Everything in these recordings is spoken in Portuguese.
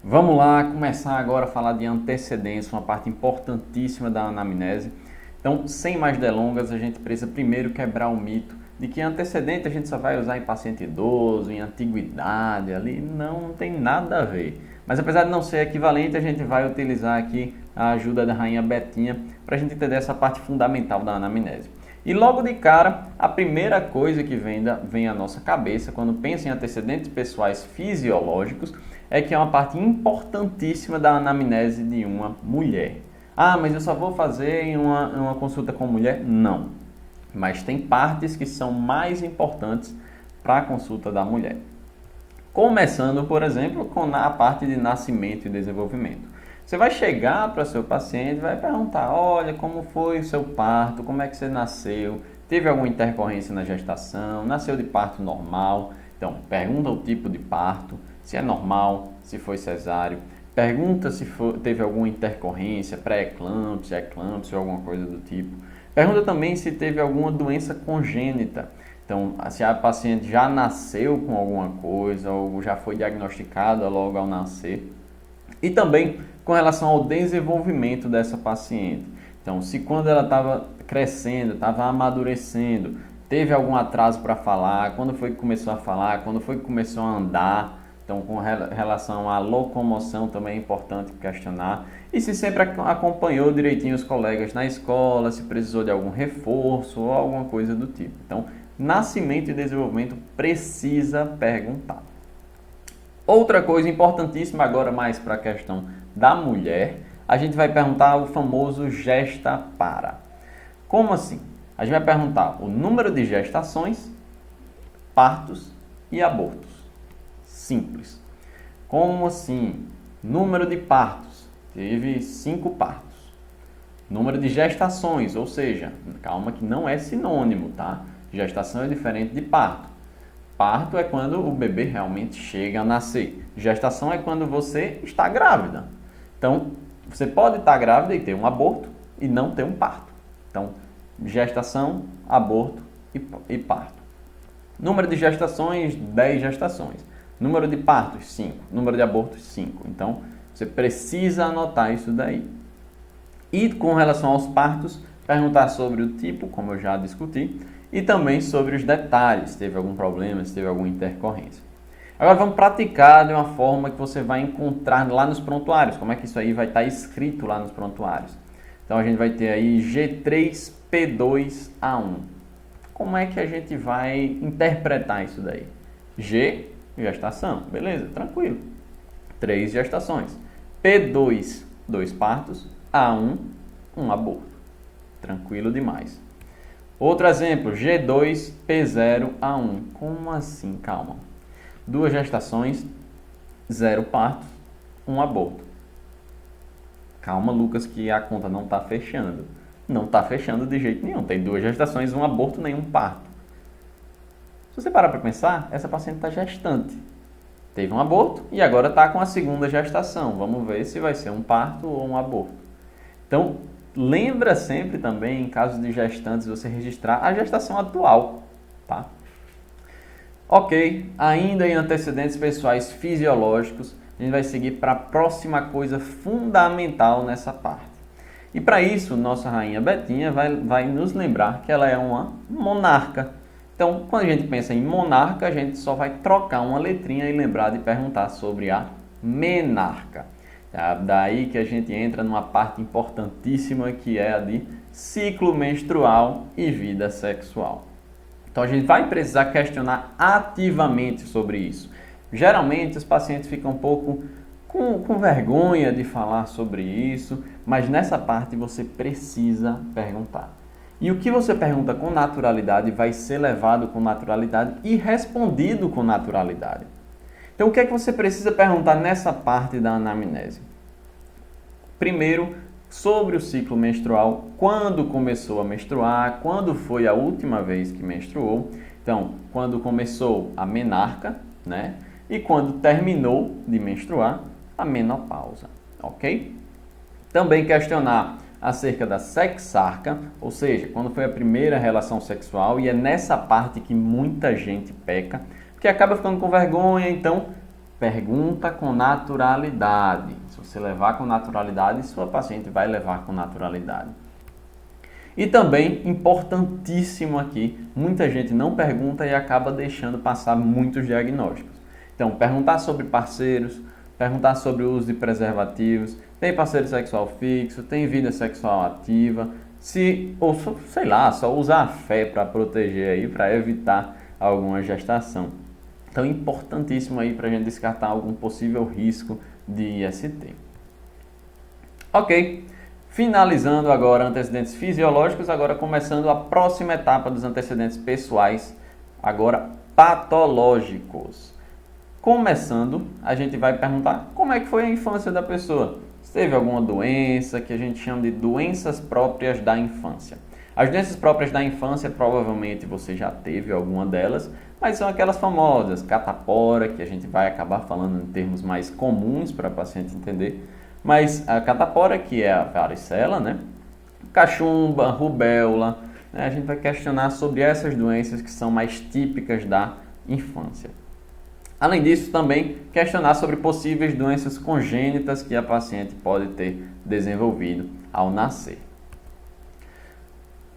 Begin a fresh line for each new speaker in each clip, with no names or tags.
Vamos lá começar agora a falar de antecedência, uma parte importantíssima da anamnese. Então, sem mais delongas, a gente precisa primeiro quebrar o mito de que antecedente a gente só vai usar em paciente idoso, em antiguidade, ali não tem nada a ver. Mas apesar de não ser equivalente, a gente vai utilizar aqui a ajuda da rainha Betinha para a gente entender essa parte fundamental da anamnese. E logo de cara, a primeira coisa que vem à nossa cabeça quando pensa em antecedentes pessoais fisiológicos é que é uma parte importantíssima da anamnese de uma mulher. Ah, mas eu só vou fazer em uma consulta com mulher? Não. Mas tem partes que são mais importantes para a consulta da mulher. Começando, por exemplo, com a parte de nascimento e desenvolvimento. Você vai chegar para o seu paciente e vai perguntar, olha, como foi o seu parto, como é que você nasceu, teve alguma intercorrência na gestação, nasceu de parto normal? Então, pergunta o tipo de parto, se é normal, se foi cesáreo. Pergunta se teve alguma intercorrência, pré-eclâmpsia, eclâmpsia ou alguma coisa do tipo. Pergunta também se teve alguma doença congênita. Então, se a paciente já nasceu com alguma coisa ou já foi diagnosticada logo ao nascer. E também com relação ao desenvolvimento dessa paciente. Então, se quando ela estava crescendo, estava amadurecendo, teve algum atraso para falar, quando foi que começou a falar, quando foi que começou a andar. Então, com relação à locomoção também é importante questionar. E se sempre acompanhou direitinho os colegas na escola, se precisou de algum reforço ou alguma coisa do tipo. Então, nascimento e desenvolvimento precisa perguntar. Outra coisa importantíssima agora mais para a questão da mulher, a gente vai perguntar o famoso gesta para. Como assim? A gente vai perguntar o número de gestações, partos e abortos. Simples. Como assim? Número de partos. Teve 5 partos. Número de gestações, ou seja, calma que não é sinônimo, tá? Gestação é diferente de parto. Parto é quando o bebê realmente chega a nascer. Gestação é quando você está grávida. Então, você pode estar grávida e ter um aborto e não ter um parto. Então, gestação, aborto e parto. Número de gestações, 10 gestações. Número de partos, 5. Número de abortos, 5. Então, você precisa anotar isso daí. E com relação aos partos, perguntar sobre o tipo, como eu já discuti, e também sobre os detalhes, se teve algum problema, se teve alguma intercorrência. Agora vamos praticar de uma forma que você vai encontrar lá nos prontuários, como é que isso aí vai estar escrito lá nos prontuários. Então a gente vai ter aí G3P2A1. Como é que a gente vai interpretar isso daí? G, gestação, beleza, tranquilo. 3 gestações. P2, 2 partos. A1, um aborto. Tranquilo demais. Outro exemplo, G2P0A1. Como assim? Calma. 2 gestações, 0 partos, 1 aborto. Calma, Lucas, que a conta não está fechando. Não está fechando de jeito nenhum. Tem 2 gestações, 1 aborto, nenhum parto. Se você parar para pensar, essa paciente está gestante. Teve um aborto e agora está com a segunda gestação. Vamos ver se vai ser um parto ou um aborto. Então, lembra sempre também, em caso de gestantes, você registrar a gestação atual, tá? Ok, ainda em antecedentes pessoais fisiológicos, a gente vai seguir para a próxima coisa fundamental nessa parte. E para isso, nossa rainha Betinha vai nos lembrar que ela é uma monarca. Então, quando a gente pensa em monarca, a gente só vai trocar uma letrinha e lembrar de perguntar sobre a menarca. Daí que a gente entra numa parte importantíssima que é a de ciclo menstrual e vida sexual. Então a gente vai precisar questionar ativamente sobre isso. Geralmente os pacientes ficam um pouco com vergonha de falar sobre isso, mas nessa parte você precisa perguntar. E o que você pergunta com naturalidade vai ser levado com naturalidade e respondido com naturalidade. Então, o que é que você precisa perguntar nessa parte da anamnese? Primeiro, sobre o ciclo menstrual, quando começou a menstruar, quando foi a última vez que menstruou. Então, quando começou a menarca, né? E quando terminou de menstruar, a menopausa, ok? Também questionar acerca da sexarca, ou seja, quando foi a primeira relação sexual, e é nessa parte que muita gente peca, porque acaba ficando com vergonha, então Pergunta com naturalidade. Se você levar com naturalidade, sua paciente vai levar com naturalidade. E também, importantíssimo aqui, muita gente não pergunta e acaba deixando passar muitos diagnósticos. Então, perguntar sobre parceiros, perguntar sobre o uso de preservativos, tem parceiro sexual fixo, tem vida sexual ativa, ou sei lá, só usar a fé para proteger aí, para evitar alguma gestação. Então, importantíssimo aí para a gente descartar algum possível risco de IST. Ok. Finalizando agora antecedentes fisiológicos, agora começando a próxima etapa dos antecedentes pessoais, agora patológicos. Começando, a gente vai perguntar como é que foi a infância da pessoa. Se teve alguma doença, que a gente chama de doenças próprias da infância. As doenças próprias da infância, provavelmente você já teve alguma delas, mas são aquelas famosas, catapora, que a gente vai acabar falando em termos mais comuns para o paciente entender. Mas a catapora, que é a varicela, né? Cachumba, rubéola, né? A gente vai questionar sobre essas doenças que são mais típicas da infância. Além disso, também questionar sobre possíveis doenças congênitas que a paciente pode ter desenvolvido ao nascer.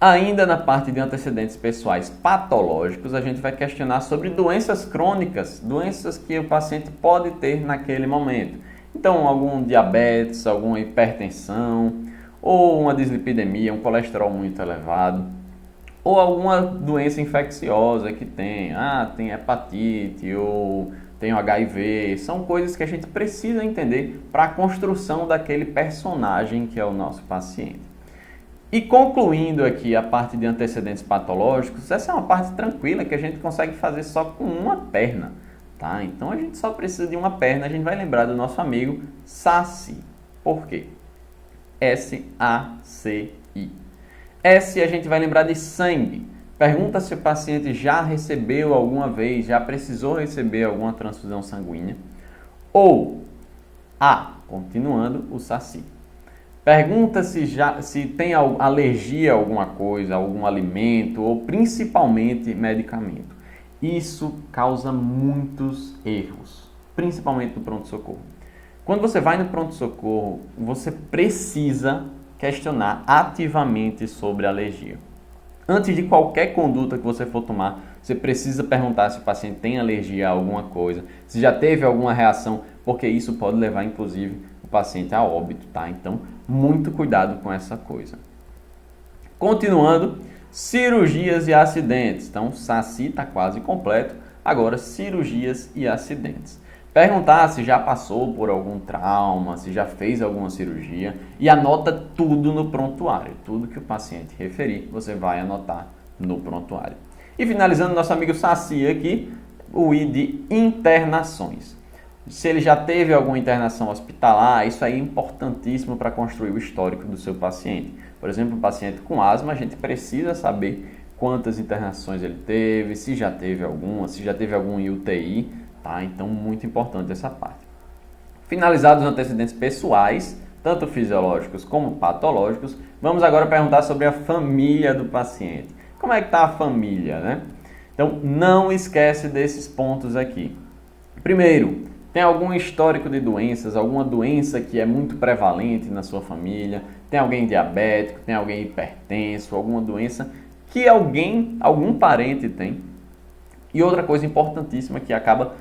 Ainda na parte de antecedentes pessoais patológicos, a gente vai questionar sobre doenças crônicas, doenças que o paciente pode ter naquele momento. Então, algum diabetes, alguma hipertensão, ou uma dislipidemia, um colesterol muito elevado, ou alguma doença infecciosa que tem hepatite, ou tem o HIV. São coisas que a gente precisa entender para a construção daquele personagem que é o nosso paciente. E concluindo aqui a parte de antecedentes patológicos, essa é uma parte tranquila que a gente consegue fazer só com uma perna. Tá? Então a gente só precisa de uma perna, a gente vai lembrar do nosso amigo SACI. Por quê? S-A-C-I. S a gente vai lembrar de sangue. Pergunta se o paciente já recebeu alguma vez, já precisou receber alguma transfusão sanguínea. Ou A, continuando, o SACI. Pergunta se tem alergia a alguma coisa, a algum alimento ou principalmente medicamento. Isso causa muitos erros, principalmente no pronto-socorro. Quando você vai no pronto-socorro, você precisa questionar ativamente sobre alergia. Antes de qualquer conduta que você for tomar, você precisa perguntar se o paciente tem alergia a alguma coisa, se já teve alguma reação, porque isso pode levar, inclusive, o paciente a óbito, tá? Então, muito cuidado com essa coisa. Continuando, cirurgias e acidentes. Então, SACI está quase completo. Agora, cirurgias e acidentes. Perguntar se já passou por algum trauma, se já fez alguma cirurgia e anota tudo no prontuário. Tudo que o paciente referir, você vai anotar no prontuário. E finalizando, nosso amigo SACI aqui, o I de internações. Se ele já teve alguma internação hospitalar, isso aí é importantíssimo para construir o histórico do seu paciente. Por exemplo, um paciente com asma, a gente precisa saber quantas internações ele teve, se já teve alguma, se já teve algum em UTI, tá? Então, muito importante essa parte. Finalizados os antecedentes pessoais, tanto fisiológicos como patológicos, vamos agora perguntar sobre a família do paciente. Como é que está a família, né? Então, não esquece desses pontos aqui. Primeiro, tem algum histórico de doenças, alguma doença que é muito prevalente na sua família? Tem alguém diabético, tem alguém hipertenso, alguma doença que algum parente tem? E outra coisa importantíssima que acaba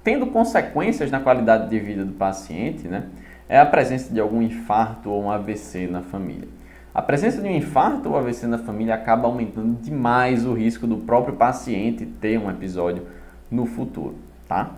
tendo consequências na qualidade de vida do paciente, né? É a presença de algum infarto ou um AVC na família. A presença de um infarto ou AVC na família acaba aumentando demais o risco do próprio paciente ter um episódio no futuro, tá?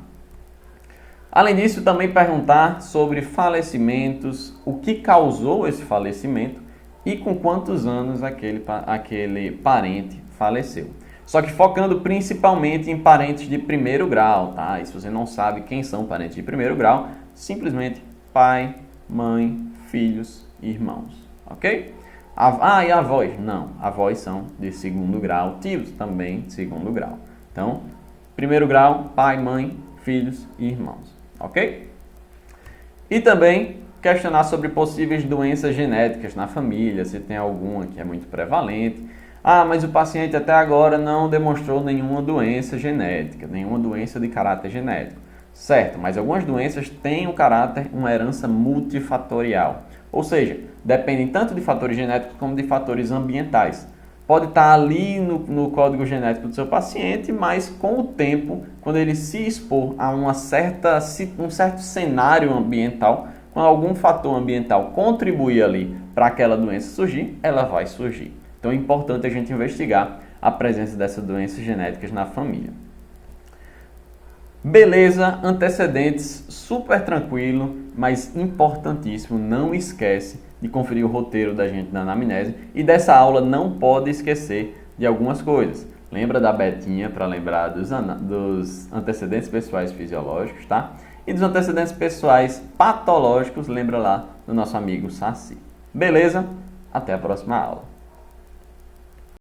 Além disso, também perguntar sobre falecimentos, o que causou esse falecimento e com quantos anos aquele parente faleceu. Só que focando principalmente em parentes de primeiro grau, tá? E se você não sabe quem são parentes de primeiro grau, simplesmente pai, mãe, filhos e irmãos, ok? E avós? Não, avós são de segundo grau, tios também de segundo grau. Então, primeiro grau, pai, mãe, filhos e irmãos, ok? E também questionar sobre possíveis doenças genéticas na família, se tem alguma que é muito prevalente. Ah, mas o paciente até agora não demonstrou nenhuma doença genética, nenhuma doença de caráter genético. Certo, mas algumas doenças têm um caráter, uma herança multifatorial. Ou seja, dependem tanto de fatores genéticos como de fatores ambientais. Pode estar ali no código genético do seu paciente, mas com o tempo, quando ele se expor a um certo cenário ambiental, quando algum fator ambiental contribuir ali para aquela doença surgir, ela vai surgir. Então é importante a gente investigar a presença dessas doenças genéticas na família. Beleza, antecedentes, super tranquilo, mas importantíssimo, não esquece de conferir o roteiro da gente na anamnese e dessa aula não pode esquecer de algumas coisas. Lembra da Betinha para lembrar dos antecedentes pessoais fisiológicos, tá? E dos antecedentes pessoais patológicos, lembra lá do nosso amigo Saci. Beleza? Até a próxima aula.